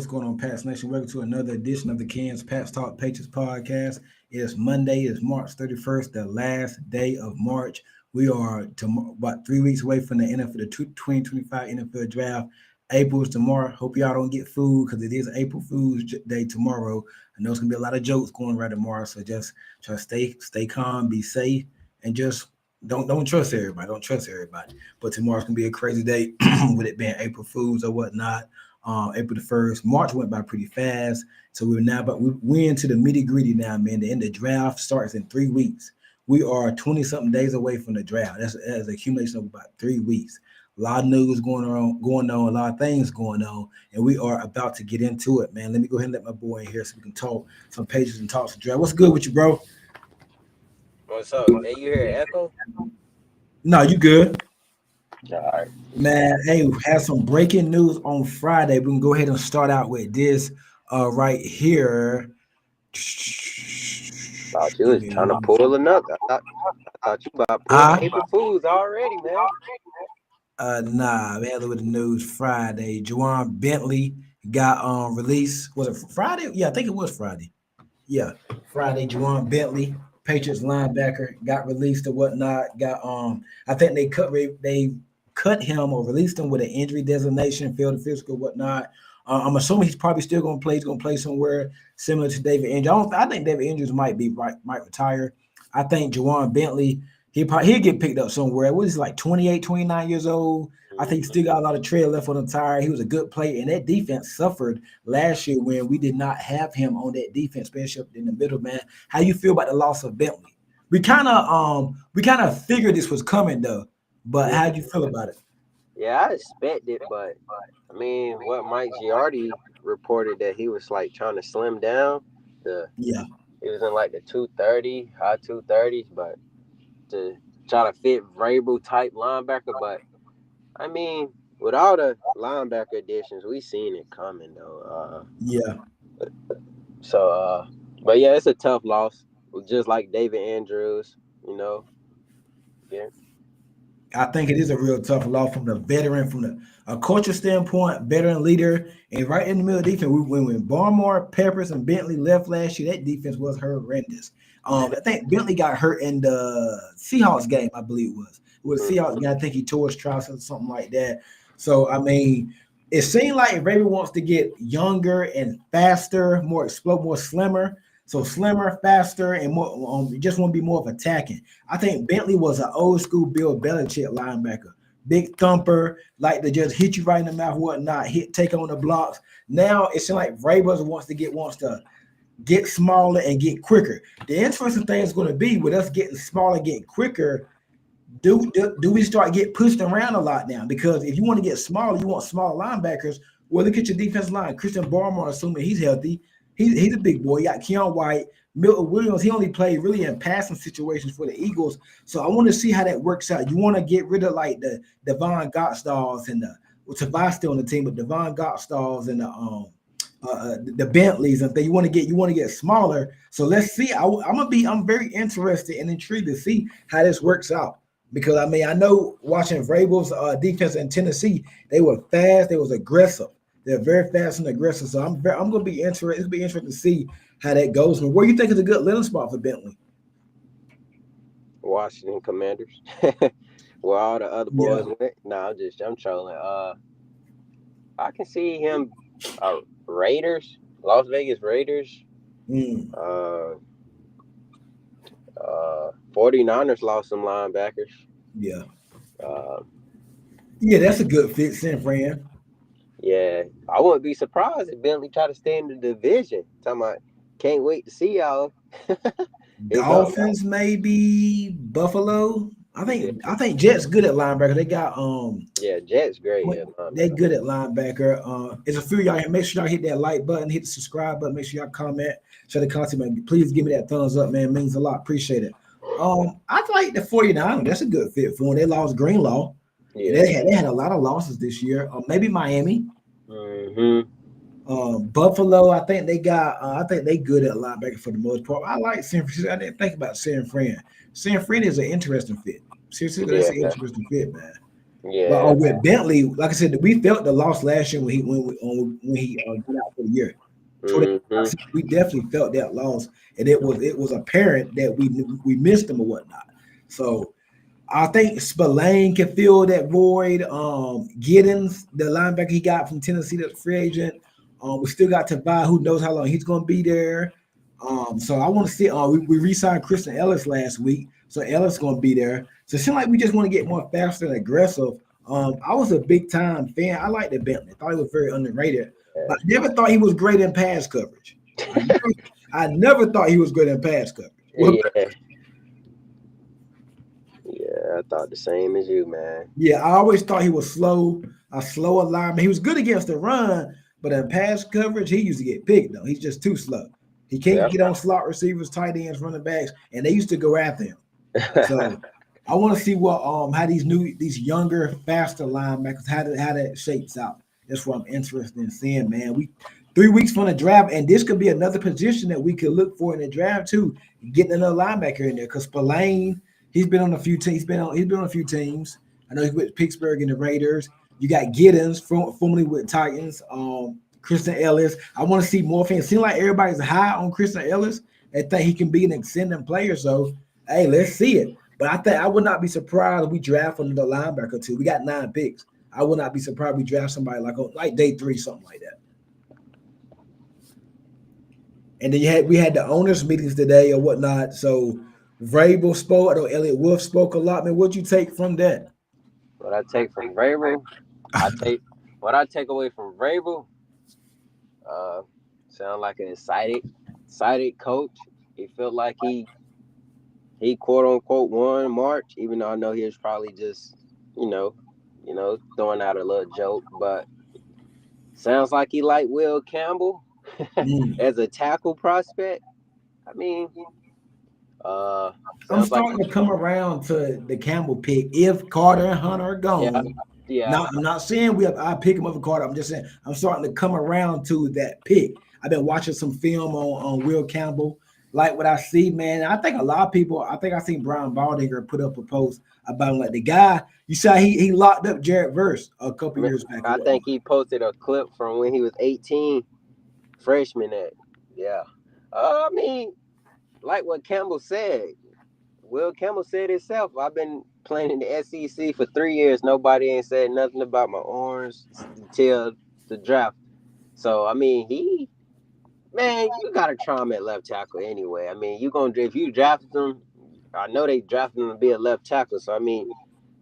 going on, Pats Nation? Welcome to another edition of the Cans Pats Talk Patriots podcast. It is Monday. It's March 31st, the last day of March. We are about 3 weeks away from the NFL, the 2025 NFL Draft. April is tomorrow. Hope y'all don't get food because it is April Fool's Day tomorrow. I know it's gonna be a lot of jokes going right tomorrow. So just try to stay calm, be safe, and just don't trust everybody. Don't trust everybody. But tomorrow's gonna be a crazy day with it being April Fools or whatnot. April the 1st. March went by pretty fast. So we're into the nitty gritty now, man. The end of the draft starts in 3 weeks. We are 20-something days away from the draft. That's an accumulation of about 3 weeks. A lot of news going on, a lot of things going on, and we are about to get into it, man. Let me go ahead and let my boy in here so we can talk some pages and talk some draft. What's good with you, bro? What's up? Hey, you hear echo? No, you good. All right. Man, hey, we had some breaking news on Friday. We can go ahead and start out with this right here. Thought you was trying to pull another. I thought you about pulling April Fools already, man. Nah, we had a little news Friday. Juwan Bentley got released. Was it Friday? Yeah, I think it was Friday. Yeah, Friday. Juwan Bentley, Patriots linebacker, got released or whatnot. Got I think they cut him or released him with an injury designation, failed the physical, whatnot. I'm assuming he's probably still going to play. He's going to play somewhere similar to David Andrews. I think David Andrews might retire. I think Juwan Bentley, he'll get picked up somewhere. What is he, like 28, 29 years old? I think he still got a lot of tread left on the tire. He was a good player, and that defense suffered last year when we did not have him on that defense, especially up in the middle, man. How you feel about the loss of Bentley? We kind of figured this was coming though, but how do you feel about it? Yeah, I expect it, but I mean, what Mike Giardi reported that he was like trying to slim down. He was in like the 230, high 230s, but to try to fit Vrabel type linebacker. But I mean, with all the linebacker additions, we seen it coming though. But yeah, it's a tough loss, just like David Andrews, you know. Yeah. I think it is a real tough loss from the veteran, from a culture standpoint, veteran leader, and right in the middle of the defense. When Barmore, Peppers, and Bentley left last year, that defense was horrendous. I think Bentley got hurt in the Seahawks game, I believe it was. It was a Seahawks game. I think he tore his trousers or something like that. So, I mean, it seemed like Vrabel wants to get younger and faster, more slimmer. So slimmer, faster, and more. Just want to be more of attacking. I think Bentley was an old school Bill Belichick linebacker, big thumper, like to just hit you right in the mouth, whatnot, take on the blocks. Now it seems like Vrabel wants to get smaller and get quicker. The interesting thing is going to be with us getting smaller, getting quicker. Do we start get pushed around a lot now? Because if you want to get smaller, you want smaller linebackers. Well, look at your defense line. Christian Barmore, assuming he's healthy. He's a big boy. You got Keon White, Milton Williams. He only played really in passing situations for the Eagles. So I want to see how that works out. You want to get rid of like the Devon Gottstalls and Tavai still on the team, but Devon Gottstalls and the Bentleys and things. You want to get smaller. So let's see. I'm very interested and intrigued to see how this works out. Because I mean, I know watching Vrabel's defense in Tennessee, they were fast, they was aggressive. They're very fast and aggressive. So I'm gonna be interested. It'll be interesting to see how that goes. And where you think is a good landing spot for Bentley? Washington Commanders. Where all the other boys went. No, I'm trolling. I can see him Raiders, Las Vegas Raiders. 49ers lost some linebackers. Yeah. That's a good fit, San Fran. Yeah, I wouldn't be surprised if Bentley tried to stay in the division. Talking about, can't wait to see y'all. Dolphins, maybe Buffalo. I think Jets good at linebacker. They got Jets great. They good at linebacker. There's a few of y'all here. Make sure y'all hit that like button, hit the subscribe button. Make sure y'all comment, share the content, man. Please give me that thumbs up, man. It means a lot. Appreciate it. I like the 49ers. That's a good fit for them. They lost Greenlaw. Yeah. They had a lot of losses this year. Maybe Miami. Buffalo, I think they got. I think they good at linebacker for the most part. I like San Francisco. I didn't think about San Fran. San Fran is an interesting fit. Seriously, that's an interesting fit, man. But Yeah. with Bentley, like I said, we felt the loss last year when he went out for the year. Mm-hmm. We definitely felt that loss, and it was apparent that we missed him or whatnot. So I think Spillane can fill that void. Giddens, the linebacker he got from Tennessee, that's free agent. We still got to buy. Who knows how long he's going to be there? So I want to see. We re-signed Christian Ellis last week, so Ellis going to be there. So it seems like we just want to get more faster and aggressive. I was a big time fan. I liked the Bentley. I thought he was very underrated, but I never thought he was great in pass coverage. I never thought he was good in pass coverage. Well, Yeah. Yeah, I thought the same as you, man. yeah, I always thought he was slow, a slower lineman. He was good against the run, but in pass coverage, he used to get picked though. He's just too slow. He can't Yep. get on slot receivers, tight ends, running backs, and they used to go after him. So I want to see what how these younger, faster linebackers how that shapes out. That's what I'm interested in seeing, man. We 3 weeks from the draft, and this could be another position that we could look for in the draft too, getting another linebacker in there. Because Spillane, he's been on a few teams. He's been on a few teams. I know he's with Pittsburgh and the Raiders. You got Giddens, formerly with Titans. Christian Ellis. I want to see more fans. Seems like everybody's high on Christian Ellis. They think he can be an extending player. So hey, let's see it. But I think I would not be surprised if we draft another linebacker too. We got 9 picks. I would not be surprised if we draft somebody like day 3, something like that. And then we had the owners meetings today or whatnot. So Vrabel spoke. I know Elliot Wolf spoke a lot. Man, what'd you take from that? What I take from Vrabel, I take what I take away from Vrabel. Uh, sound like an excited coach. He felt like he quote unquote won March, even though I know he was probably just you know, throwing out a little joke. But sounds like he liked Will Campbell Mm. as a tackle prospect. I mean, uh, I'm sounds like starting to come around to the Campbell pick if Carter and Hunter are yeah, gone. yeah. Not, I'm not saying I pick him up for Carter. I'm just saying I'm starting to come around to that pick. I've been watching some film on Will Campbell. Like what I see, man. I think a lot of people. I think I seen Brian Baldinger put up a post about him, like the guy. You saw he locked up Jared Verse a couple years back or I whatnot. think he posted a clip from when he was 18, freshman at. Yeah. I mean, like what Campbell said. Will Campbell said himself, I've been playing in the SEC for 3 years. Nobody ain't said nothing about my orange until the draft. So I mean, man, you gotta try him at left tackle anyway. I mean, if you drafted him, I know they drafted him to be a left tackle. So I mean,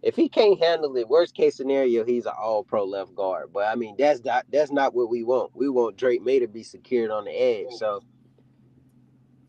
if he can't handle it, worst case scenario, he's an all pro left guard. But I mean, that's not what we want. We want Drake May to be secured on the edge. So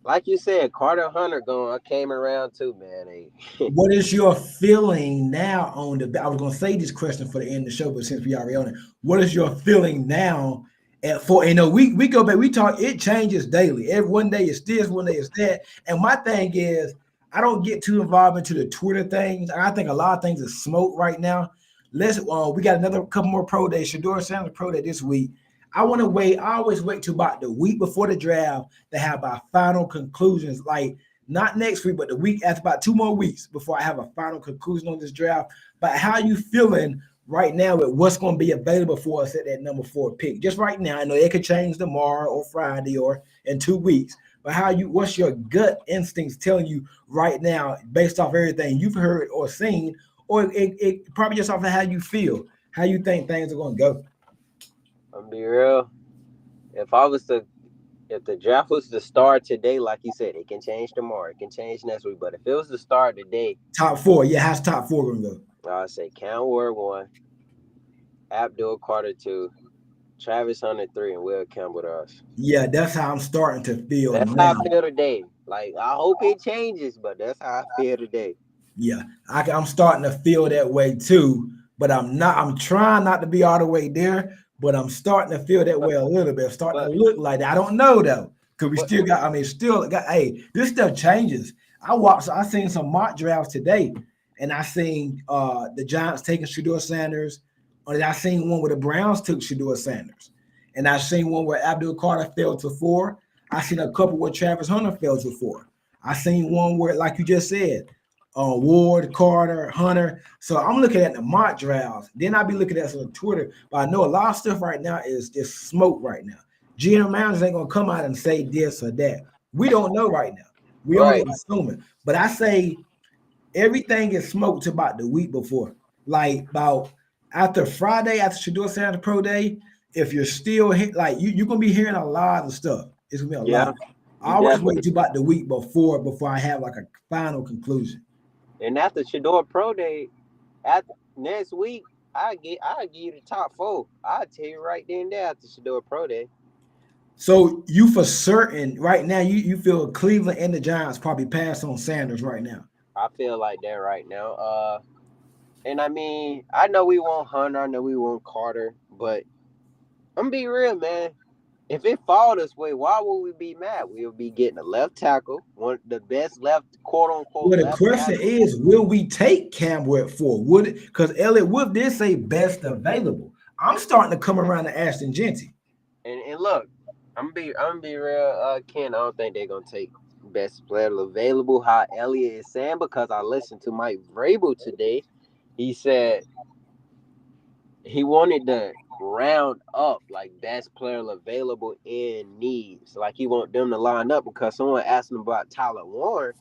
like you said, Carter Hunter going, I came around too, man. Hey, What is your feeling now on the? I was going to say this question for the end of the show, but since we already on it, what is your feeling now? We go back, we talk. It changes daily. Every one day it's this, one day it's that. And my thing is, I don't get too involved into the Twitter things. I think a lot of things is smoke right now. We got another couple more pro days. Shador Sanders pro day this week. I want to wait. I always wait till about the week before the draft to have our final conclusions. Like not next week, but the week after, about 2 more weeks before I have a final conclusion on this draft. But how you feeling right now with what's going to be available for us at that number 4 pick? Just right now, I know it could change tomorrow or Friday or in 2 weeks. But what's your gut instincts telling you right now, based off everything you've heard or seen, or it probably just off of how you feel, how you think things are going to go? I'm be real. If I was to if the draft was to start today, like you said, it can change tomorrow, it can change next week. But if it was to start today, Top 4, yeah. How's top 4 going to go? I'd say Cam Ward 1, Abdul Carter 2, Travis Hunter 3, and Will Campbell to us. Yeah, that's how I'm starting to feel That's how now. I feel today. Like I hope it changes, but that's how I feel today. Yeah, I'm starting to feel that way too, but I'm not. I'm trying not to be all the way there, but I'm starting to feel that But way a little bit. I'm starting to but look like that. I don't know though, because we but still got. I mean, still got. Hey, this stuff changes. I seen some mock drafts today, and I seen the Giants taking Shador Sanders, or I seen one where the Browns took Shador Sanders, and I seen one where Abdul Carter fell to 4. I seen a couple where Travis Hunter fell to 4. I seen one where, like you just said, Ward, Carter, Hunter. So I'm looking at the mock drafts. Then I'll be looking at some on Twitter. But I know a lot of stuff right now is just smoke right now. GM managers ain't gonna come out and say this or that. We don't know right now. We only Right. assuming. But I say everything is smoked to about the week before. Like about after Friday, after Shador Sanders Pro Day, if you're still like you're gonna be hearing a lot of stuff. It's gonna be a Yeah, lot. I you always wait definitely. to about the week before I have like a final conclusion. And after Shador Pro Day, after next week, I give you the top four. I'll tell you right then and there after Shador Pro Day. So you for certain right now, you feel Cleveland and the Giants probably pass on Sanders right now. I feel like that right now. And I mean, I know we want Hunter, I know we want Carter, but I'm gonna be real, man. If it fall this way, why would we be mad? We'll be getting a left tackle, one the best left quote unquote Well, the left question tackle. is, will we take Campbell at 4? Would it? Because Elliott Wood did say best available. I'm starting to come around to Ashton Genty. And look, I'm gonna be real, Ken. I don't think they're gonna take best player available. How Elliott is saying, because I listened to Mike Vrabel today. He said he wanted to round up like best player available in needs. Like he want them to line up because someone asked him about Tyler Warren.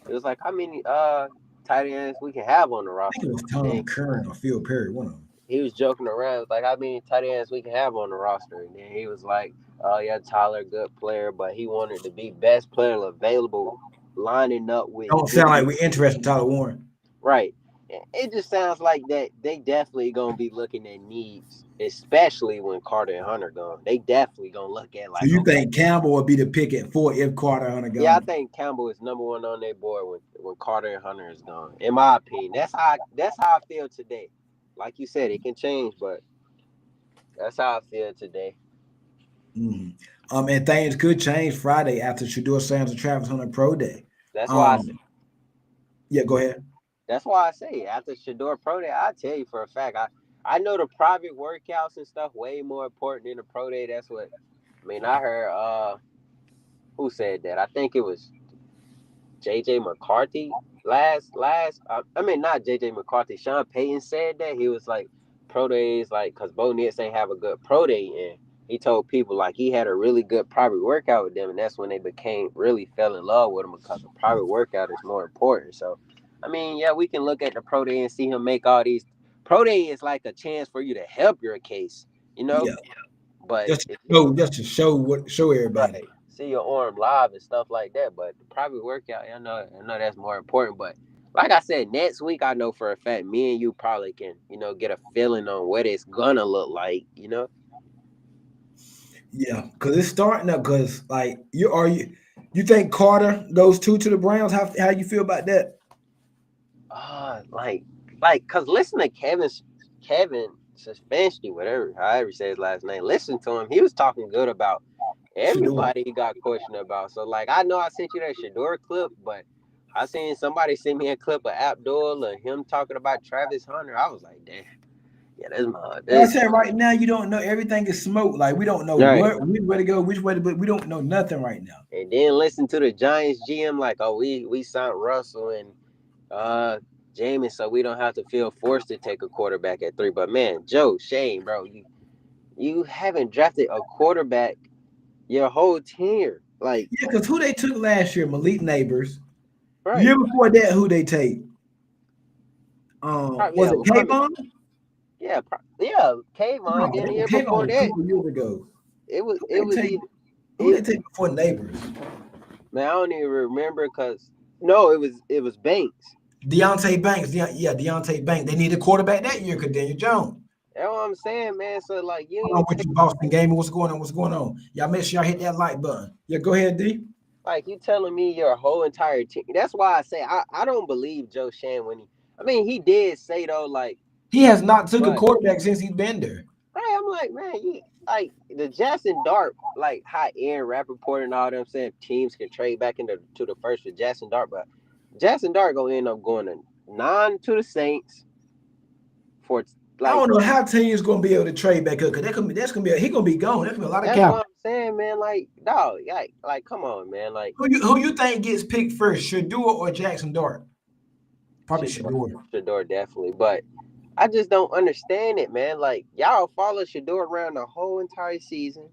It was like how many tight ends we can have on the I think it roster. was And Tom Curran or Phil Perry, one of them. he was joking around. It was like how many tight ends we can have on the roster. And then he was like, "Oh yeah, Tyler, good player, but he wanted to be best player available, lining up with Don't sound like needs." we're interested in Tyler Warren. Right. It just sounds like that they definitely gonna be looking at needs, especially when Carter and Hunter gone. They definitely gonna look at So like, you okay, think Campbell would be the pick at 4 if Carter Hunter yeah, I gone? think Campbell is number one on their board when Carter and Hunter is gone. In my opinion, that's how I feel today. Like you said, it can change, but that's how I feel today. Mhm. And things could change Friday after Shador Sanders and Travis Hunter Pro Day. That's why I say. Um, yeah, go ahead. That's why I say after Shador Pro Day, I tell you for a fact, I know the private workouts and stuff way more important than the pro day. That's what I mean. I heard who said that? I think it was JJ McCarthy last I mean not JJ McCarthy. Sean Payton said that he was like pro days like because Bo Nix ain't have a good pro day and he told people like he had a really good private workout with them and that's when they became really fell in love with him because the private workout is more important. So I mean yeah we can look at the pro day and see him make all these pro day is like a chance for you to help your case, you know. Yeah, But if you just to show everybody. right. See your arm live and stuff like that. But the private workout, I know that's more important. But like I said, next week I know for a fact me and you probably can, get a feeling on what it's gonna look like. Yeah, because it's starting up. Because like you think Carter goes 2 to the Browns? How you feel about that? Like, cause listen to Kevin Stefanski, whatever, however you say his last name. Listen to him. He was talking good about Shador. everybody he got questioned about. So like I know I sent you that Shador clip, but I seen somebody send me a clip of Abdul and him talking about Travis Hunter. I was like, damn, yeah, that's my Like I this. said, right now you don't know. Everything is smoke. Like we don't know Right. which way to go, which way to. But we don't know nothing right now. And then listen to the Giants GM like, oh, we signed Russell and Jameis, so we don't have to feel forced to take a quarterback at 3. But man, Joe, Shane, bro, you haven't drafted a quarterback your whole tenure. Like, Yeah, because who they took last year, Malik Neighbors. right. Year before that, who they take? Was Yeah, it I mean, Kayvon? yeah, Kayvon. No, Then the year Kayvon before was a that, couple years ago. it was Who it they was take? either Who it they take before Neighbors? man, I don't even remember because no, it was Banks. Deontay Banks. Yeah, Deontay Banks. They need a quarterback that year because Daniel Jones. That's what I'm saying, man. So like you Hold on ain't with take you, Boston Gaming. What's going on? What's going on? Y'all make sure y'all hit that like button. Yeah, go ahead, D. like you telling me your whole entire team. That's why I say I don't believe Joe Shan when I mean he did say though like He has not took a but quarterback since he's been there. right, I'm like man you like the Jackson Dart like high end Rappaport and all them saying teams can trade back into to the first for Jackson Dart, but Jackson Dart gonna end up going to 9 to the Saints for I like don't know how teams gonna be able to trade back up because that's gonna be he gonna be gone. That's gonna be a lot of that's cap. what I'm saying, man. Like dog, like come on, man. Like Who you think gets picked first, Shador or Jackson Dart? Probably Shador. Shador definitely, but I just don't understand it, man. Like y'all follow Shador around the whole entire season.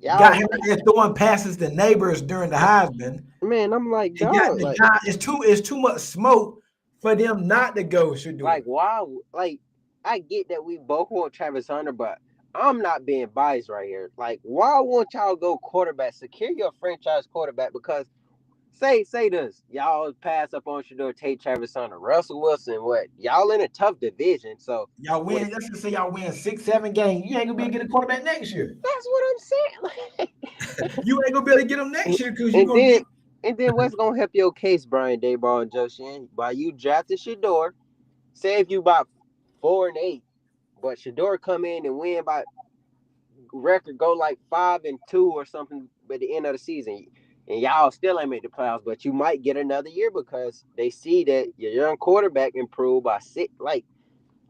Got Y'all him like, there throwing passes to neighbors during the Heisman. man, I'm like, It got dog, the like, Giants. It's too much smoke for them not to go Shador. why? Like, I get that we both want Travis Hunter, but I'm not being biased right here. Like, why won't y'all go quarterback? Secure your franchise quarterback because say this, y'all pass up on Shador, take Travis Hunter, Russell Wilson. What y'all in a tough division, so Y'all with win. Let's just say y'all win 6, 7 games. You ain't gonna be able to get a quarterback next year. that's what I'm saying. You ain't gonna be able to get them next year because you're and gonna then get. and then what's gonna help your case, Brian Dayball and Joe Shan? By you drafted Shador, save you about 4-8, but Shador come in and win by record go like 5-2 or something by the end of the season. And y'all still ain't made the playoffs, but you might get another year because they see that your young quarterback improved by six. Like,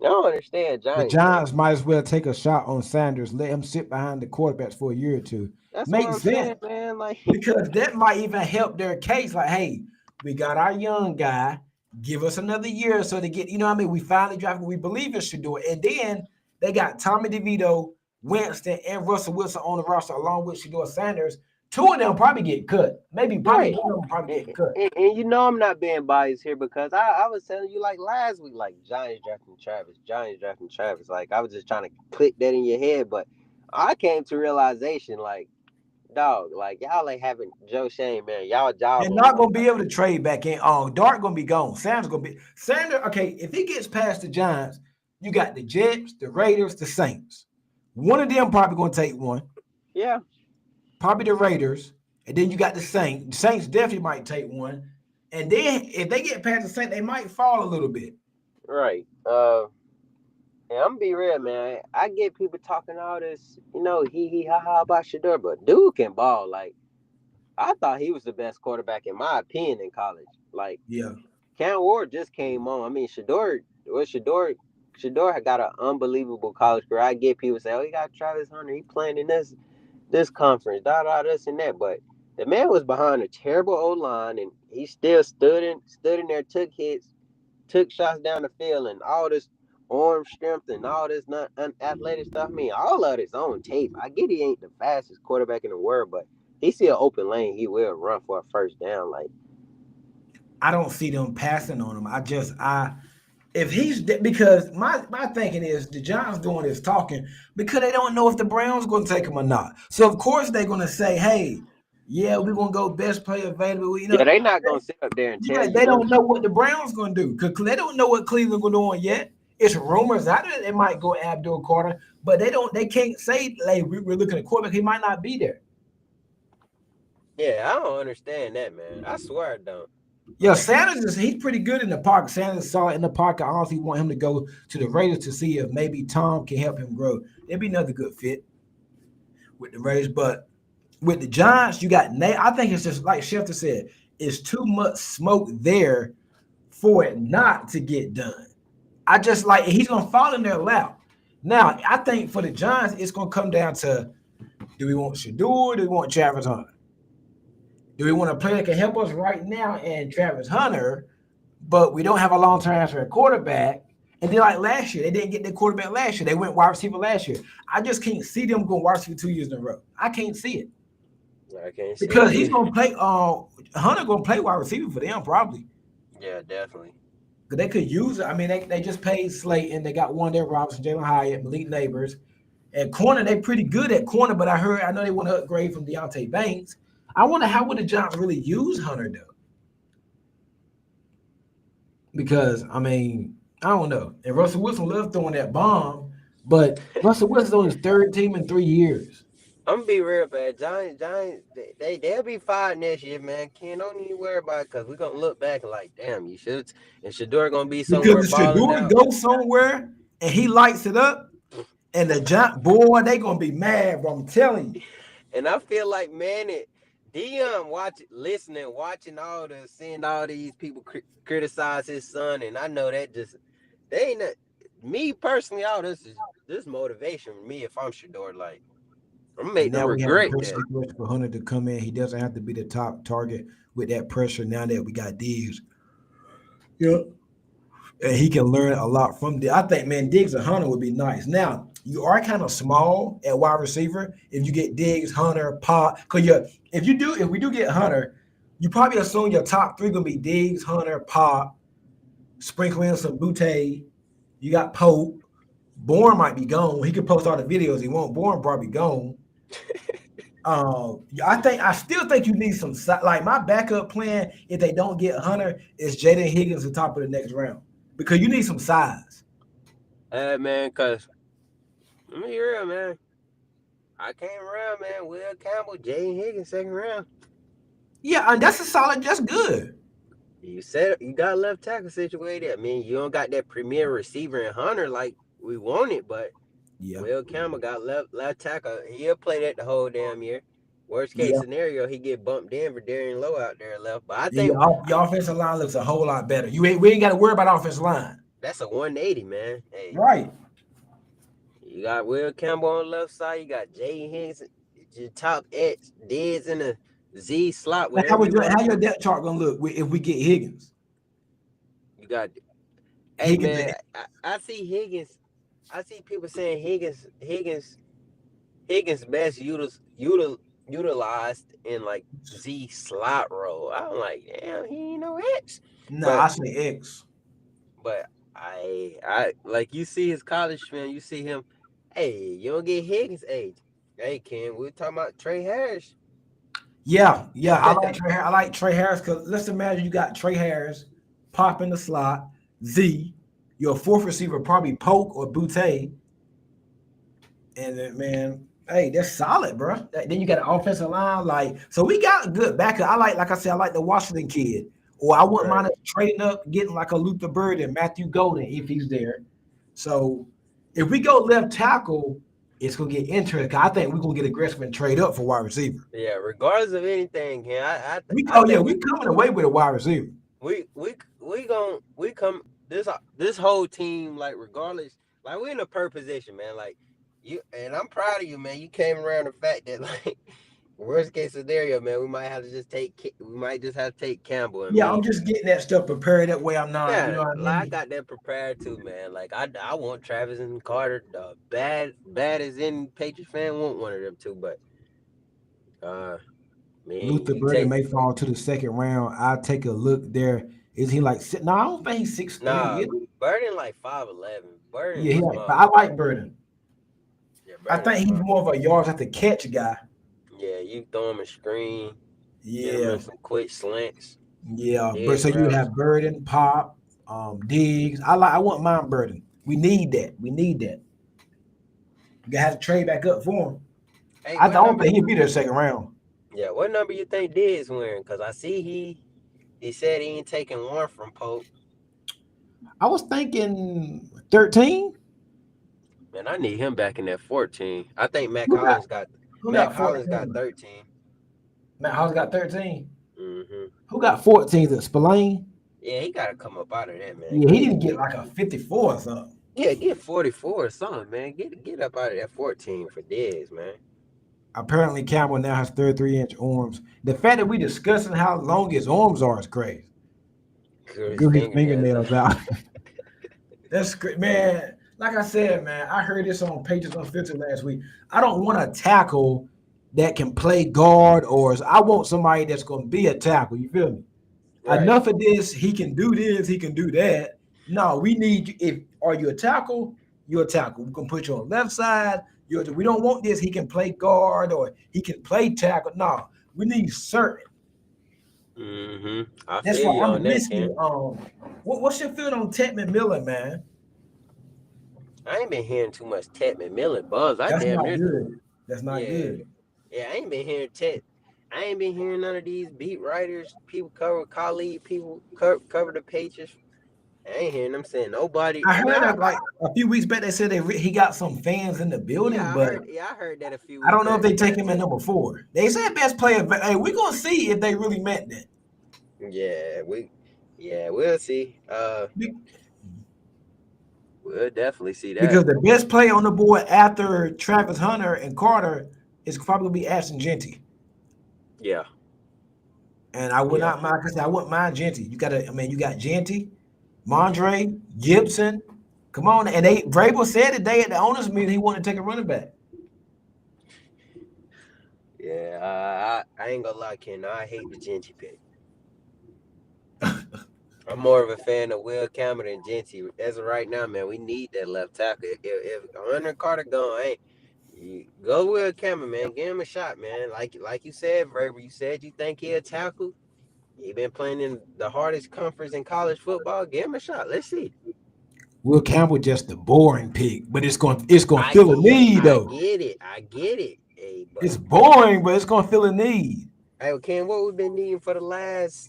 I don't understand The Giants, man. Giants might as well take a shot on Sanders, let him sit behind the quarterbacks for a year or two. That's what I'm Makes sense saying, man. Like, because that might even help their case. Like, hey, we got our young guy. Give us another year so to get, you know what I mean? We finally drafted, we believe it should do it. And then they got Tommy DeVito, Winston, and Russell Wilson on the roster along with Shador Sanders. Two of them probably get cut. Probably right. one of them probably And, get cut. and you know I'm not being biased here because I was telling you like last week, like Giants drafting Travis. Like I was just trying to click that in your head, but I came to realization like, dog, like y'all ain't having Joe Shane, man. Y'all job They're on not one gonna be able to trade back in. Dart gonna be gone. Sanders gonna be Sanders. Okay, if he gets past the Giants, you got the Jets, the Raiders, the Saints. One of them probably gonna take one. yeah, Probably the Raiders, and then you got the Saints. The Saints definitely might take one. And then if they get past the Saints, they might fall a little bit. right. And I'm gonna be real, man. I get people talking all this, hee ha ha about Shador, but dude can ball. Like I thought he was the best quarterback in my opinion in college. Like Yeah. Cam Ward just came on. I mean, Shador had got an unbelievable college career. I get people say, "Oh, he got Travis Hunter. He playing in this conference, this and that." But the man was behind a terrible O line, and he still stood in there, took hits, took shots down the field, and all this arm strength and all this not athletic stuff. I mean, all of it's on tape. I get he ain't the fastest quarterback in the world, but he see an open lane, he will run for a first down. Like, I don't see them passing on him. I if he's because my thinking is the Giants doing this talking because they don't know if the Browns going to take him or not. So of course they're going to say, "Hey, yeah, we're going to go best player available." You yeah, know, they not gonna sit up there and tell yeah, you they them. don't know what the Browns going to do because they don't know what Cleveland going to do on yet. It's rumors out there they might go Abdul Carter, but they can't say, "Hey, we're looking at quarterback. He might not be there." Yeah, I don't understand that, man. I swear I don't. Yeah, Like, Sanders he's pretty good in the pocket. Sanders saw it in the pocket. I honestly want him to go to the Raiders to see if maybe Tom can help him grow. It'd be another good fit with the Raiders. But with the Giants, you got Nate. I think it's just like Schefter said, it's too much smoke there for it not to get done. I just like he's gonna fall in their lap. Now, I think for the Giants, it's gonna come down to do we want Shador, do we want Travis Hunter? Do we want a player that can help us right now and Travis Hunter, but we don't have a long-term answer at quarterback? And then like last year, they didn't get their quarterback last year. They went wide receiver last year. I just can't see them going wide receiver 2 years in a row. I can't see it I can't see because it he's either. gonna play. Hunter gonna play wide receiver for them probably Yeah, definitely. because they could use it. I mean, they just paid Slayton. They got one there, Robinson, Jalen Hyatt, Malik Neighbors, and corner. They pretty good at corner, but I know they want to upgrade from Deontay Banks. I wonder how would the Giants really use Hunter though? Because I mean, I don't know. And Russell Wilson loved throwing that bomb, but Russell Wilson's on his third team in 3 years. I'm gonna be real, man. Giants, they'll be fine next year, man. Ken, don't even worry about it, cause we're gonna look back and like, damn, you should. And Shador gonna be Because somewhere the balling Shador out. goes somewhere and he lights it up, and the Giant boy, they gonna be mad, bro. I'm telling you. And I feel like, man, Dion watching all seeing all these people criticize his son, and I know that just they ain't not, me personally. All this is this motivation for me if I'm Shador. Like, I'm gonna And make them now we have a regret pressure that. situation for Hunter to come in. He doesn't have to be the top target with that pressure now that we got Diggs. Yeah. and he can learn a lot from Diggs. I think, man, Diggs and Hunter would be nice. Now, you are kind of small at wide receiver if you get Diggs, Hunter, Pop. Because if we do get Hunter, you probably assume your top three gonna be Diggs, Hunter, Pop, sprinkle in some Butte. You got Pope. Bourne might be gone. He could post all the videos he wants. Bourne probably gone. I still think you need some like my backup plan if they don't get Hunter is Jaden Higgins at the top of the next round because you need some size. Man, cause let me be real, man. I came around, man. Will Campbell, Jay Higgins, second round. Yeah, and that's a solid. That's good. You said you got left tackle situated. I mean, you don't got that premier receiver in Hunter like we wanted, but Yeah, Will Campbell got left tackle. He'll play that the whole damn year. Worst case yeah, scenario, he get bumped in for Darian Lowe out there left. But I yeah. think Your offensive line looks a whole lot better. We ain't got to worry about offensive line. that's a 180, man. Hey, Right. you got Will Campbell on the left side. You got Jay Higgins, your top edge, Diggs in the Z slot, Now, whatever you want to how your call. depth chart gonna look if we get Higgins? You got. Hey Higgins, man, I see Higgins. I see people saying Higgins best utilized in like Z slot role. I'm like, damn, he ain't no X. no, But I say X. but I like you see his college film, you see him. Hey, you don't get Higgins. Hey, Ken, we're talking about Trey Harris. Yeah, yeah. I like Trey Harris because let's imagine you got Trey Harris, Pop in the slot, Z, your fourth receiver probably Polk or Butte, and then, man, hey, that's solid, bro. Then you got an offensive line, like so we got a good backup. Like I said, I like the Washington kid, or I wouldn't Right. mind us trading up, getting like a Luther Bird and Matthew Golden if he's there. So if we go left tackle, it's gonna get interesting. 'Cause I think we're gonna get aggressive and trade up for wide receiver. Yeah, regardless of anything, Ken, I Oh yeah, think we coming away with a wide receiver. we come this whole team like regardless like we're in a per position, man. Like you and I'm proud of you, man. You came around the fact that like worst case scenario, man, we might just have to take Campbell and Yeah, me. I'm just getting that stuff prepared. That way I'm not, you Yeah, know what I like I mean? got that prepared too, man. Like I want Travis and Carter, bad as any Patriots fan want one of them too, but uh man, Luther you Burden take may fall to the second round. I'll take a look there. Is he like no, I don't think he's 6'3", nah is he? Burden like 5'11". Burden Yeah, but small. I like Burden. Yeah, I Burden think he's small. more of a yards at the catch guy. Yeah, you throw him a screen, get him Yeah, in some quick slants, yeah. But dig so you routes. have Burden, Pop, Diggs. I want mine Burden. We need that. We need that. You gotta have to trade back up for him. Hey, I what don't number? think he'll be there second round. Yeah, what number you think Diggs wearing? Cause I see he said he ain't taking one from Pope. I was thinking 13. Man, I need him back in that 14. I think Who got who Mac got Hollins got 14? 13. Matt House got 13. Mm-hmm. Who got 14? Is it Spillane? Yeah, he gotta come up out of that, man. Yeah, he didn't get like a 54 or something. Get 44 or something, man. Get up out of that 14 for Diggs, man. Apparently, Campbell now has 33-inch arms. The fact that we discussing how long his arms are is crazy. Grew his Grew his fingernails fingernails out. out. That's great, man. Like I said, man, I heard this on Pages Unfiltered last week. I don't want a tackle that can play guard, or I want somebody that's going to be a tackle. You feel me? Right. Enough of this. He can do this. He can do that. No, we need you. If are you a tackle? You're a tackle. We're gonna put you on the left side. We don't want this. He can play guard or he can play tackle. No, we need certain. Mm-hmm. I That's feel why you I'm on that, Ken. missing. What's your feeling on Tedman Miller, man? I ain't been hearing too much Ted McMillan buzz. I That's damn not near, good. That's not yeah, good. yeah. I ain't been hearing Ted. I ain't been hearing none of these beat writers, people cover colleague, people cover the pages. I ain't hearing them saying nobody. I I mean, heard that like a few weeks back. They said he got some fans in the building, but yeah, I heard that a few I weeks don't know if back. they take him at number 4. They said best player. But hey, we're gonna see if they really meant that. Yeah, we'll see. We'll definitely see that. Because the best player on the board after Travis Hunter and Carter is probably be Ashton Genty. Yeah, And I would yeah, not mind because I wouldn't mind Genty. You got Genty. Mondre, Gibson. Come on. And Vrabel said today at the owners meeting he wanted to take a running back. Yeah, I ain't gonna lie, Ken. I hate the Genty pick. I'm more of a fan of Will Campbell than Genty. As of right now, man, we need that left tackle. If Hunter Carter gone, hey, you go Will Campbell, man. Give him a shot, man. Like you said, Verber, you said you think he'll tackle. He been playing in the hardest conference in college football. Give him a shot. Let's see. Will Campbell just a boring pick, but it's gonna fill a need I though. get it. I get it. Hey, It's but boring, but it's gonna fill a need. hey, Ken, what we've been needing for the last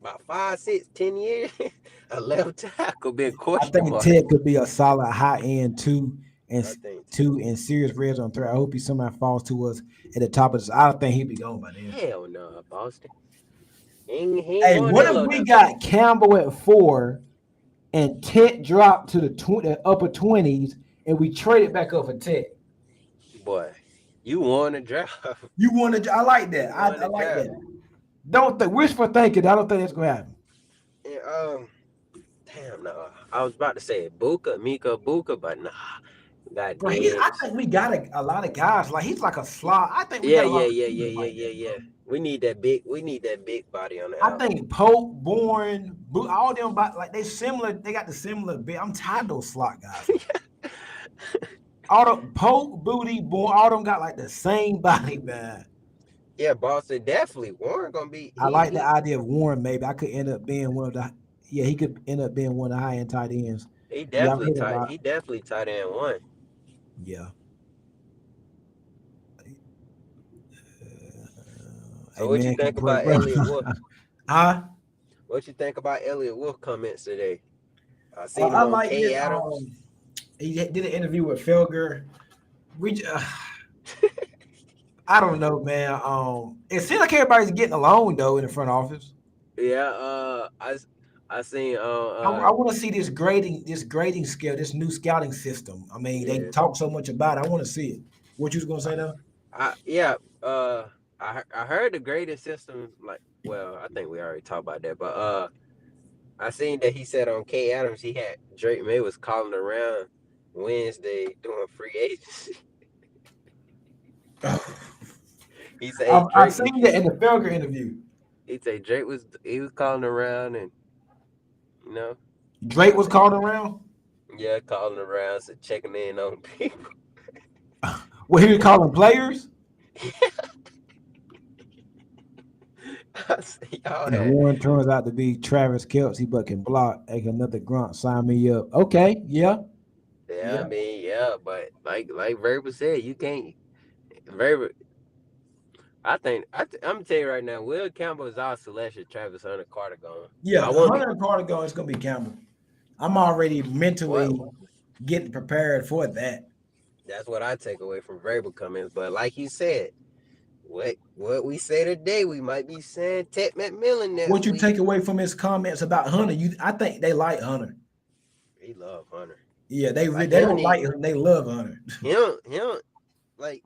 about 5, 6, 10 years? A left tackle been I question think mark. Ted could be a solid high end two and I think two and serious red zone threat. I hope he somehow falls to us at the top of this. I don't think he'd be going by then. hell no, Boston. He ain't Hey, going what that if low we now. got Campbell at 4 and Ted dropped to the upper 20s and we traded back up for Ted? Boy, you won the draft. You want to? I like that. You I won the like draft. that. Don't think wishful thinking. I don't think that's gonna happen. And, damn no. I was about to say Mika Buka, but nah. Got Bro, I Diggs. think we got a lot of guys. Like he's like a slot. I think we Yeah, got a yeah, lot of yeah, yeah, receivers yeah, like yeah, that, bro. yeah. We need that big body on the I outside. think Pope, Bourne, all them, like they similar. They got the similar bit. I'm tired of those slot guys. All the Pope, Booty, Bourne, all them got like the same body, man. Yeah, Boston definitely. Warren gonna be I like the idea of Warren. Maybe I could end up being one of the. Yeah, he could end up being one of the high end tight ends. he Yeah, I'm definitely thinking tight. about. He definitely tight end one. Yeah. So Hey what you man, can think pray, about bro. Elliott Wolf? Huh? What you think about Elliott Wolf comments today? I seen I him on like K it. Adams. He did an interview with Felger. We, I don't know, man. It seems like everybody's getting along though in the front office. Yeah, I seen I want to see this grading scale, this new scouting system. I mean, they yeah, talk so much about it. I want to see it. What you was gonna say now? yeah, I heard the grading system like well, I think we already talked about that, but I seen that he said on K Adams he had Drake May was calling around Wednesday doing free agency. He said hey, I've Drake seen that in the Felger interview. he said Drake was calling around and you know Drake I was think called around. yeah, calling around, so checking in on people. What he was calling players. I see y'all And had Warren turns out to be Travis Kelce, but can block. Like another grunt. Sign me up. Okay, yeah, yeah, I yeah. mean, yeah, but like Verba said, you can't Verba I'm gonna tell you right now, Will Campbell is our selection, Travis Hunter Carter gone. Yeah, I won't be Hunter Carter going. It's gonna be Campbell. I'm already what mentally getting prepared for that. that's what I take away from Verba comments. But like you said, what we say today, we might be saying Ted McMillan next What you week. take away from his comments about Hunter? I think they like Hunter. He love Hunter. Yeah, they Like they don't like him. They love Hunter. he don't like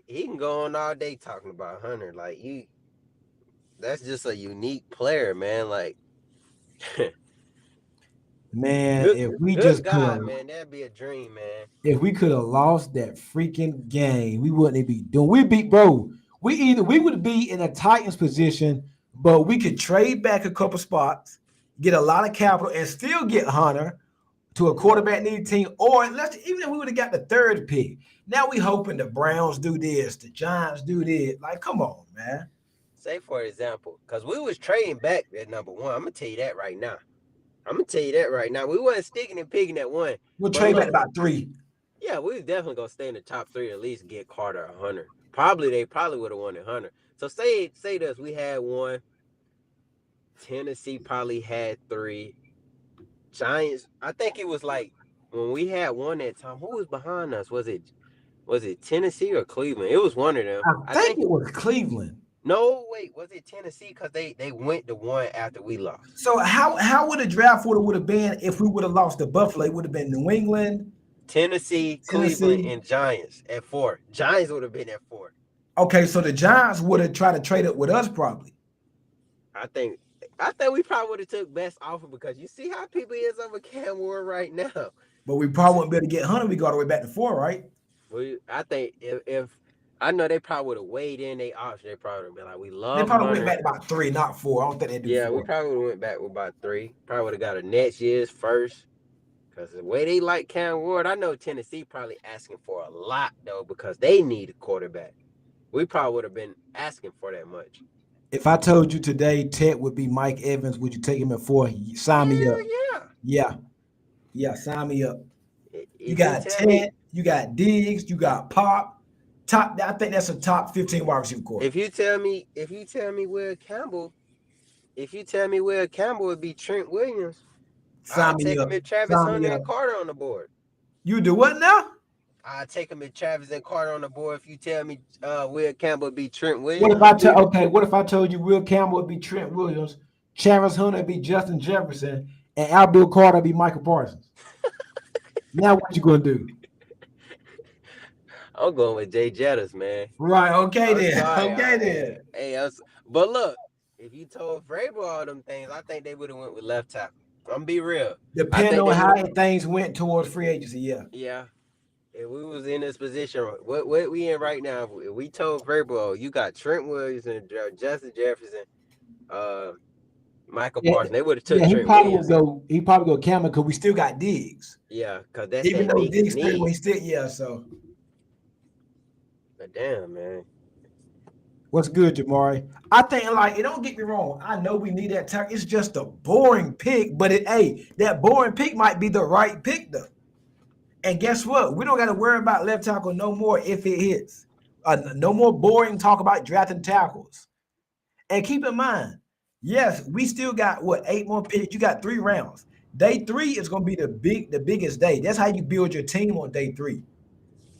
he can go on all day talking about Hunter. Like that's just a unique player, man. Like Man, good if we good just could God, have, man. That'd be a dream, man. if we could have lost that freaking game, we wouldn't be doing. We beat, bro. We would be in a Titans position, but we could trade back a couple spots, get a lot of capital, and still get Hunter to a quarterback needed team. Or let's even if we would have got the third pick. Now we hoping the Browns do this, the Giants do this. Like, come on, man. Say for example, because we was trading back at number one. I'm gonna tell you that right now. I'm gonna tell you that right now. We wasn't sticking and picking at one. We'll But trade back look, about 3. yeah, we was definitely gonna stay in the top three, at least get Carter or Hunter. They probably would have wanted Hunter. So say this, we had one. Tennessee probably had 3. Giants, I think it was like when we had one that time. Who was behind us? Was it Tennessee or Cleveland? It was one of them. I I think think it was Cleveland. no, wait, was it Tennessee? Because they went to one after we lost. So how would the draft order would have been if we would have lost to Buffalo? It would have been New England, Tennessee, Cleveland, Tennessee. and Giants at 4. Giants would have been at 4. Okay, so the Giants would have tried to trade up with us probably. I think I think we probably would have took best offer because you see how people is over Cam Ward right now. But we probably wouldn't be able to get Hunter. We go all the way back to 4, right? I think if I know they probably would have weighed in their option, they probably would have been like, we They love probably went back Hunter. to about 3, not 4. I don't think they do Yeah, we 4. probably would have went back with about 3. Probably would have got a next year's first. Because the way they like Cam Ward, I know Tennessee probably asking for a lot though because they need a quarterback. We probably would have been asking for that much. If I told you today Ted would be Mike Evans, would you take him at 4? Sign me Hell up. yeah. Yeah. Yeah, sign me up. You If you got tell me Ted, you got Diggs, you got Pop. Top, I think that's a top 15 wide receiver core. if you tell me Will Campbell would be Trent Williams, I'll Sign me take up. him if Travis Sign me Hunter up. and Carter on the board. You do what now? I'll take him if Travis and Carter on the board if you tell me Will Campbell would be Trent What Williams. if I tell okay, what if I told you Will Campbell would be Trent Williams, Travis Hunter would be Justin Jefferson, and Albill Carter would be Michael Parsons? Now what you gonna do? I'm going with Jay Jettas, man. Right, okay I'm then. sorry. Okay then. But look, if you told Vrabel all them things, I think they would have went with left tackle. I'm gonna be real. I Depending think on they would how have. things went towards free agency, yeah. Yeah, if we was in this position, what we in right now, if we told Vrabel, oh, you got Trent Williams and Justin Jefferson, uh, Michael Yeah, Parsons, they would have took yeah, he Trent probably would Williams. go. He probably go Cameron because we still got Diggs. Yeah, cause that's Even that though biggest Diggs still need. he still yeah. So But damn, man. what's good, Jamari? I think like it don't get me wrong. I know we need that tackle. It's just a boring pick, but that boring pick might be the right pick though. And guess what? We don't got to worry about left tackle no more if it hits. No more boring talk about drafting tackles. And keep in mind, yes, we still got what 8 more picks. You got 3 rounds. Day 3 is going to be the biggest day. That's how you build your team on day 3.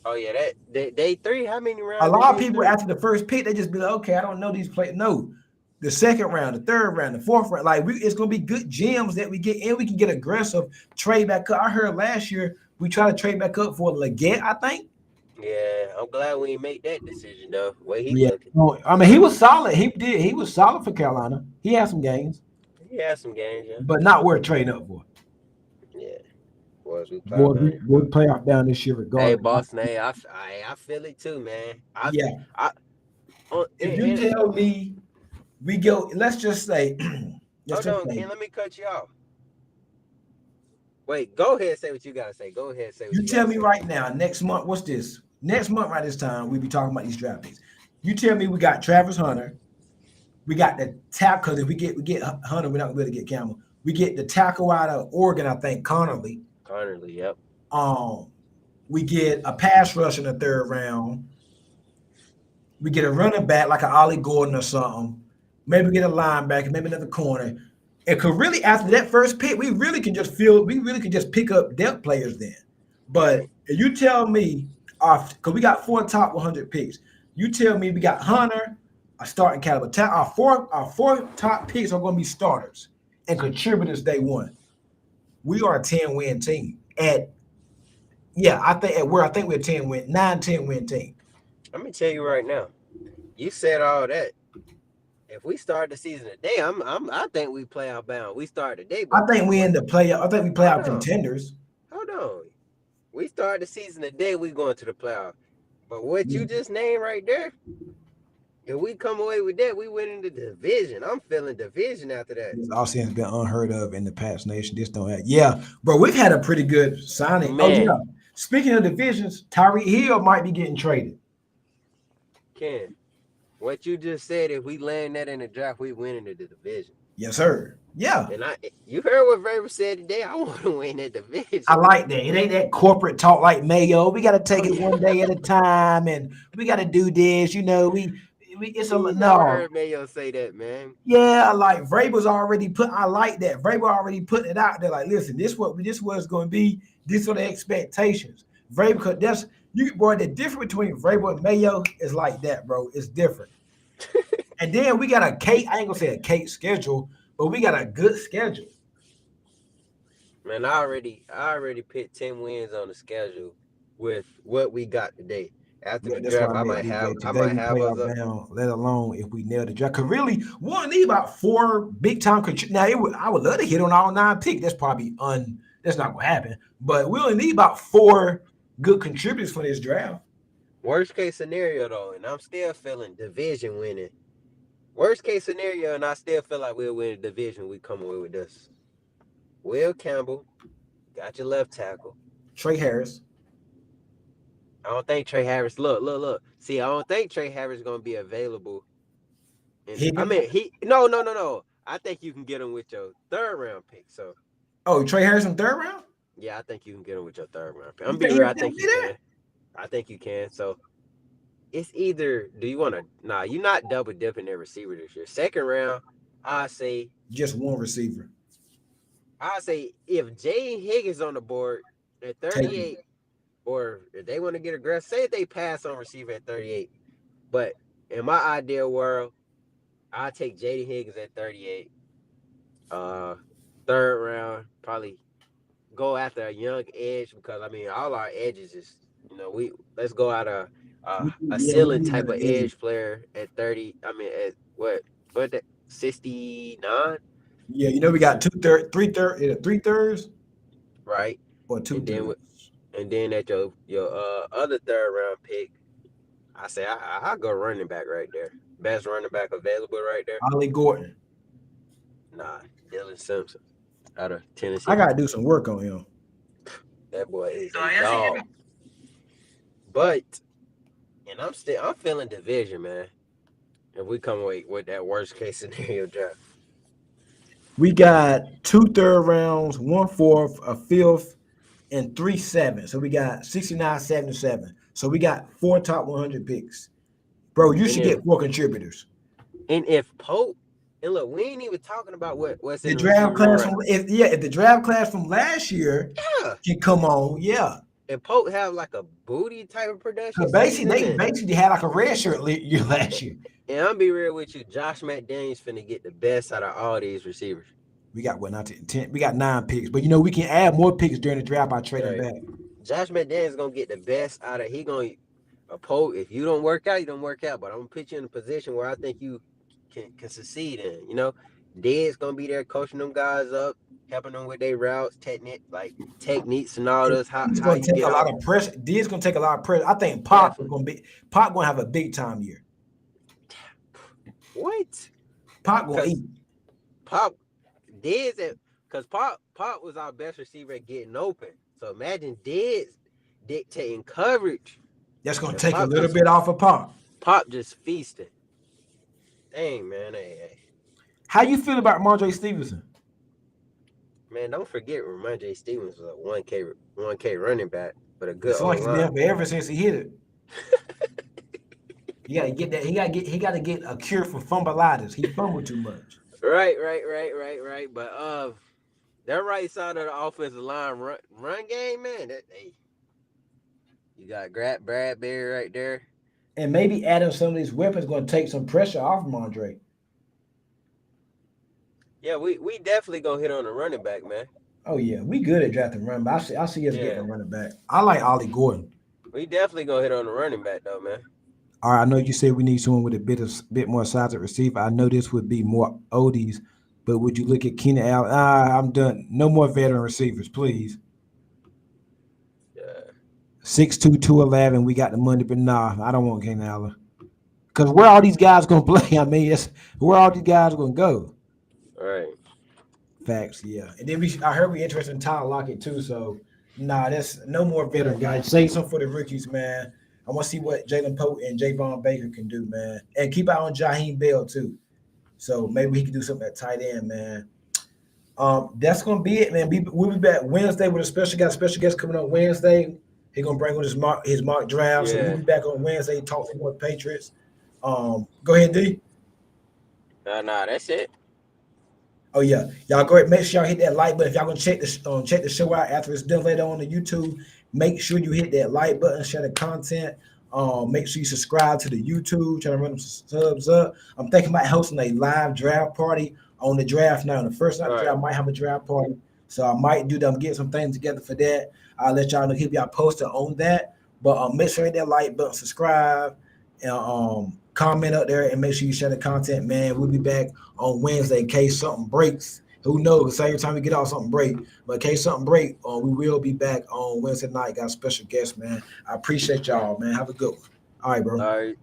Oh yeah, that day 3. How many A rounds in lot of day people 3? after the first pick, they just be like, okay, I don't know these players. No, the second round, the third round, the fourth round, like it's gonna be good gems that we get, and we can get aggressive trade back up. I heard last year we tried to trade back up for Leggett, I think. Yeah, I'm glad we didn't make that decision though. The way he Yeah, looking, no, I mean he was solid. He was solid for Carolina. He had some games, he had some games, yeah. but not worth trading up for. Yeah, was we play Boy, down there. we playoff down this year Hey, regardless. Boston, hey, I feel it too, man. Yeah, I, if you and tell me we go, let's just say, let's hold just on, say, Ken, let me cut you off. Wait, go ahead, say what you gotta say. Go ahead, say what you you tell gotta me say. right now, next month, what's this? Next month, right this time, we be talking about these draft picks. You tell me we got Travis Hunter, we got the tackle. Because if we get Hunter, we're not going to be able to get Campbell. We get the tackle out of Oregon, I think, Connerly. Connerly, yep. Um, we get a pass rush in the 3rd round. We get a running back like an Ollie Gordon or something. Maybe get a linebacker, maybe another corner. And could really after that first pick, we really can just pick up depth players then. But if you tell me, because we got 4 top 100 picks, you tell me we got Hunter, a starting caliber. Our four top picks are going to be starters and contributors day one. We are a 10-win team. I think we're a 10-win, 9-10-win team. Let me tell you right now. You said all that. If we start the season today, I think we play out bound. We start today, I but think we end the playoff. I think we play hold out on, contenders. hold on. We start the season today, we going to the playoff. But what Yeah. you just named right there, if we come away with that, we win in the division. I'm feeling division after that. This offseason has been unheard of in the Pats nation. This don't have. Yeah, bro, we've had a pretty good signing. Oh Man, yeah. Speaking of divisions, Tyreek Hill might be getting traded. Ken, what you just said, if we land that in the draft, we win in the division. Yes, sir. Yeah. And you heard what Vrabel said today. I want to win that division. I like that. It ain't that corporate talk like Mayo. We got to take Oh, it yeah. one day at a time, and we got to do this. It's a You never no. heard Mayo say that, man. Yeah, I like Vrabel's already put. I like that. Vrabel already put it out there. Like, listen, this what it's going to be. This are the expectations. Vrabel, the difference between Vrabel and Mayo is like that, bro. It's different. And then we got a cake. I ain't gonna say a cake schedule, but we got a good schedule. Man, I already put 10 wins on the schedule with what we got today. After Yeah, the that's why draft, I I made might DJ. have Today we us playoff up. bound, let alone if we nail the draft. Cause really, we only need about 4 big time Now I would love to hit on all 9 picks. That's probably that's not gonna happen. But we only need about 4 good contributors for this draft. Worst case scenario though, and I'm still feeling division winning. Worst case scenario, and I still feel like we'll win the division. We come away with this. Will Campbell got your left tackle. Trey Harris. I don't think Trey Harris. Look. See, I don't think Trey Harris is gonna be available. And I Higgins. mean, no. I think you can get him with your third round pick. So Oh, Trey Harris in 3rd round? yeah, I think you can get him with your third round pick. You I'm be think real. I he'll think be you there? can. I think you can. So it's either do you want to? Nah, you're not double dipping their receiver this year. Second round, I say Just one receiver. If Jay Higgins on the board at Take him. 38, or if they want to get aggressive, say if they pass on receiver at 38. But in my ideal world, I take J.D. Higgins at 38. Third round, probably go after a young edge because I mean all our edges is we let's go out a We ceiling need type another of edge. edge player at 30. I mean at what that 69, Yeah, we got 3 thirds right? or 2 And then thirds. at your other third round pick, I say I go running back right there. Best running back available right there. Ollie Gordon. Nah, Dylan Simpson out of I Tennessee. gotta do some work on him. That boy is a dog. But and I'm feeling division, man. If we come away with that worst case scenario draft. We got 2 third rounds, 1 fourth, a fifth, and 3 7. So we got 69, 77. So we got 4 top 100 picks. Bro, you And should if get 4 contributors. Pope and look, we ain't even talking about what's The in the draft receiver room class right. if the draft class from last year Yeah. can come on, yeah. And Pope have like a booty type of production Because basically, season, they basically had like a red shirt year last year. and I'm be real with you, Josh McDaniels finna get the best out of all these receivers. We got what not 10. We got 9 picks, but we can add more picks during the draft by trading back. Josh McDaniels gonna get the best out of. He gonna Pope. If you don't work out, you don't work out. But I'm gonna put you in a position where I think you can succeed in. Dead's gonna be there coaching them guys up, helping them with their routes, techniques and all this. It's How going you to take get a lot out. of pressure. D's going to take a lot of pressure. I think Pop Definitely. going to have a big time year. What? Pop going to eat. Pop Dez because Pop was our best receiver at getting open. So imagine Dez dictating coverage. That's going to take a little bit off of Pop. Pop just feasting. Dang, man. Hey. How you feel about Ramondre Stevenson? Man, don't forget Ramondre Stevens was a 1K running back, but a good It's like he's been forever since he hit it. You gotta get that. He got to get a cure for fumbleitis. He fumbled too much. Right. But that right side of the offensive line run game, man. You got Bradbury right there. And maybe adding some of these weapons going to take some pressure off Ramondre. Yeah, we definitely gonna hit on the running back, man. Oh yeah, we good at drafting running back. I see us getting a running back. I like Ollie Gordon. We definitely gonna hit on the running back though, man. All right, I know you said we need someone with a bit more size at receiver. I know this would be more oldies, but would you look at Keenan Allen? I'm done. No more veteran receivers, please. Yeah. 6'2", 211. We got the money, but nah, I don't want Keenan Allen. Because where all these guys gonna play? I mean, where all these guys gonna go? All right. Facts, yeah. And then I heard we interested in Tyler Lockett too. So nah, that's no more veteran guys. Save some for the rookies, man. I want to see what Jalen Pope and Javon Baker can do, man. And keep out on Jaheim Bell too. So maybe he can do something at tight end, man. That's gonna be it, man. We'll be back Wednesday with a special guest coming on Wednesday. He's gonna bring on his mock draft. Yeah. So we'll be back on Wednesday, talk some more Patriots. Go ahead, D. Nah, that's it. Oh yeah, y'all go ahead. Make sure y'all hit that like button. If y'all gonna check the show out after it's done later on the YouTube, make sure you hit that like button, share the content. Make sure you subscribe to the YouTube. Trying to run them subs up. I'm thinking about hosting a live draft party on the draft now. The first night of the draft, I might have a draft party, so I might do that. I'm getting some things together for that. I'll let y'all know. Keep y'all posted on that. But make sure you hit that like button, subscribe, and comment up there, and make sure you share the content, man. We'll be back on Wednesday in case something breaks. Who knows? Every time we get off, something break. But in case something break, we will be back on Wednesday night. Got a special guest, man. I appreciate y'all, man. Have a good one. All right, bro. All right.